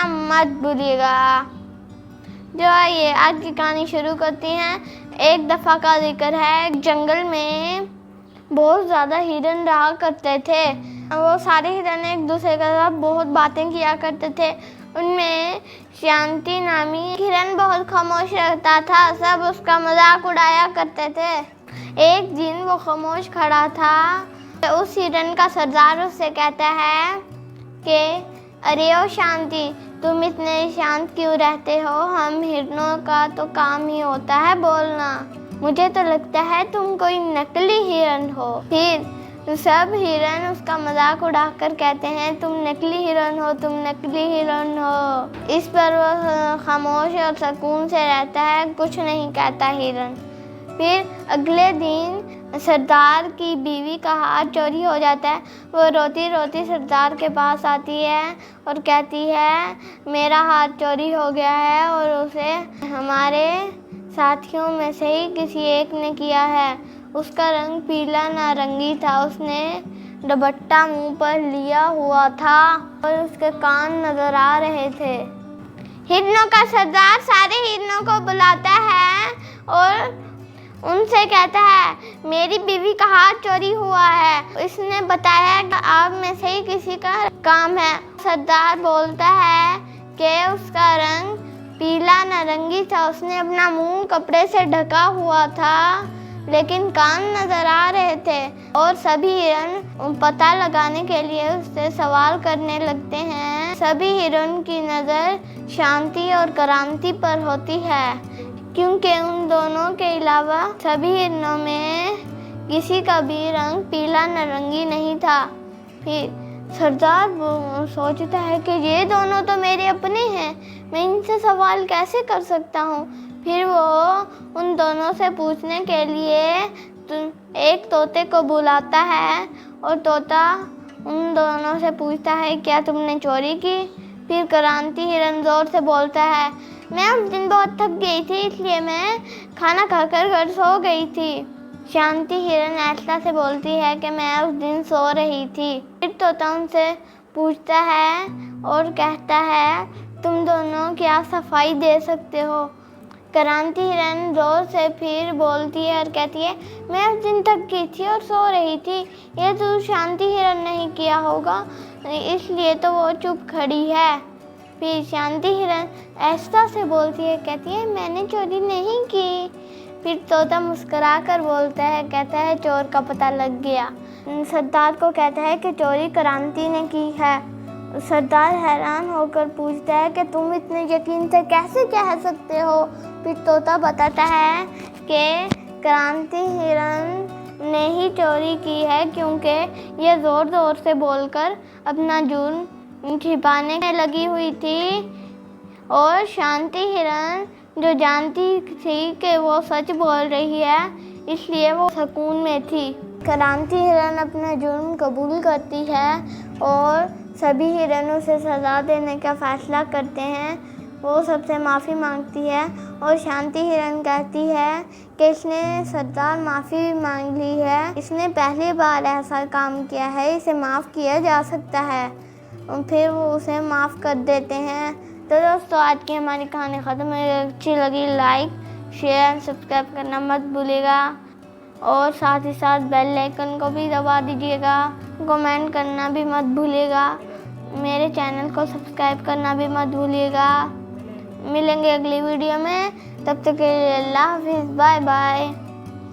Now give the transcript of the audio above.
करना मत भूलिएगा। जो आइए आज की कहानी शुरू करती हैं। एक दफ़ा का जिक्र है, जंगल में बहुत ज़्यादा हिरन रहा करते थे। वो सारे हिरन एक दूसरे के साथ बहुत बातें किया करते थे। उनमें शांति नामी हिरन बहुत खामोश रहता था, सब उसका मजाक उड़ाया करते थे। एक दिन वो खामोश खड़ा था, उस हिरन का सरदार उससे कहता है कि अरे ओ शांति, तुम इतने शांत क्यों रहते हो? हम हिरनों का तो काम ही होता है बोलना। मुझे तो लगता है तुम कोई नकली हिरन हो। फिर सब हिरन उसका मजाक उड़ाकर कहते हैं तुम नकली हिरन हो, तुम नकली हिरन हो। इस पर वो खामोश और सुकून से रहता है, कुछ नहीं कहता हिरन। फिर अगले दिन सरदार की बीवी का हाथ चोरी हो जाता है। वो रोती रोती सरदार के पास आती है और कहती है मेरा हाथ चोरी हो गया है और उसे हमारे साथियों में से ही किसी एक ने किया है। उसका रंग पीला नारंगी था, उसने दुपट्टा मुंह पर लिया हुआ था और उसके कान नजर आ रहे थे। हिरनों का सरदार सारे हिरनों को बुलाता है और उनसे कहता है मेरी बीवी का हाथ चोरी हुआ है, इसने बताया कि आप में से ही किसी का काम है। सरदार बोलता है कि उसका रंग पीला नारंगी था, उसने अपना मुंह कपड़े से ढका हुआ था लेकिन कान नजर आ रहे थे। और सभी हिरन पता लगाने के लिए उससे सवाल करने लगते हैं। सभी हिरन की नज़र शांति और क्रांति पर होती है, क्योंकि उन दोनों के अलावा सभी हिरनों में किसी का भी रंग पीला नारंगी नहीं था। फिर सरदार सोचता है कि ये दोनों तो मेरे अपने हैं, मैं इनसे सवाल कैसे कर सकता हूँ। फिर वो उन दोनों से पूछने के लिए एक तोते को बुलाता है और तोता उन दोनों से पूछता है क्या तुमने चोरी की? फिर क्रांति हिरन जोर से बोलता है मैं उस दिन बहुत थक गई थी, इसलिए मैं खाना खाकर घर सो गई थी। शांति हिरन ऐसा से बोलती है कि मैं उस दिन सो रही थी। फिर तोता उनसे पूछता है और कहता है तुम दोनों क्या सफाई दे सकते हो? क्रांति हिरन जोर से फिर बोलती है और कहती है मैं उस दिन थक गई थी और सो रही थी, ये तो शांति हिरन नहीं किया होगा, इसलिए तो वो चुप खड़ी है। फिर शांति हिरन ऐसा से बोलती है, कहती है मैंने चोरी नहीं की। फिर तोता मुस्कुरा कर बोलता है, कहता है चोर का पता लग गया। सरदार को कहता है कि चोरी क्रांति ने की है। सरदार हैरान होकर पूछता है कि तुम इतने यकीन से कैसे कह सकते हो? फिर तोता बताता है कि क्रांति हिरन ने ही चोरी की है, क्योंकि ये ज़ोर ज़ोर से बोलकर अपना जुर्म छिपाने में लगी हुई थी और शांति हिरन जो जानती थी कि वो सच बोल रही है, इसलिए वो सुकून में थी। क्रांति हिरन अपना जुर्म कबूल करती है और सभी हिरनों से सज़ा देने का फैसला करते हैं। वो सबसे माफ़ी मांगती है और शांति हिरन कहती है कि इसने सरदार माफ़ी मांग ली है, इसने पहली बार ऐसा काम किया है, इसे माफ़ किया जा सकता है। और फिर वो उसे माफ़ कर देते हैं। तो दोस्तों आज की हमारी कहानी ख़त्म है। अच्छी लगी लाइक शेयर सब्सक्राइब करना मत भूलिएगा और साथ ही साथ बेल आइकन को भी दबा दीजिएगा। कमेंट करना भी मत भूलिएगा। मेरे चैनल को सब्सक्राइब करना भी मत भूलिएगा। मिलेंगे अगली वीडियो में, तब तक के लिए अल्लाह हाफिज़, बाय बाय।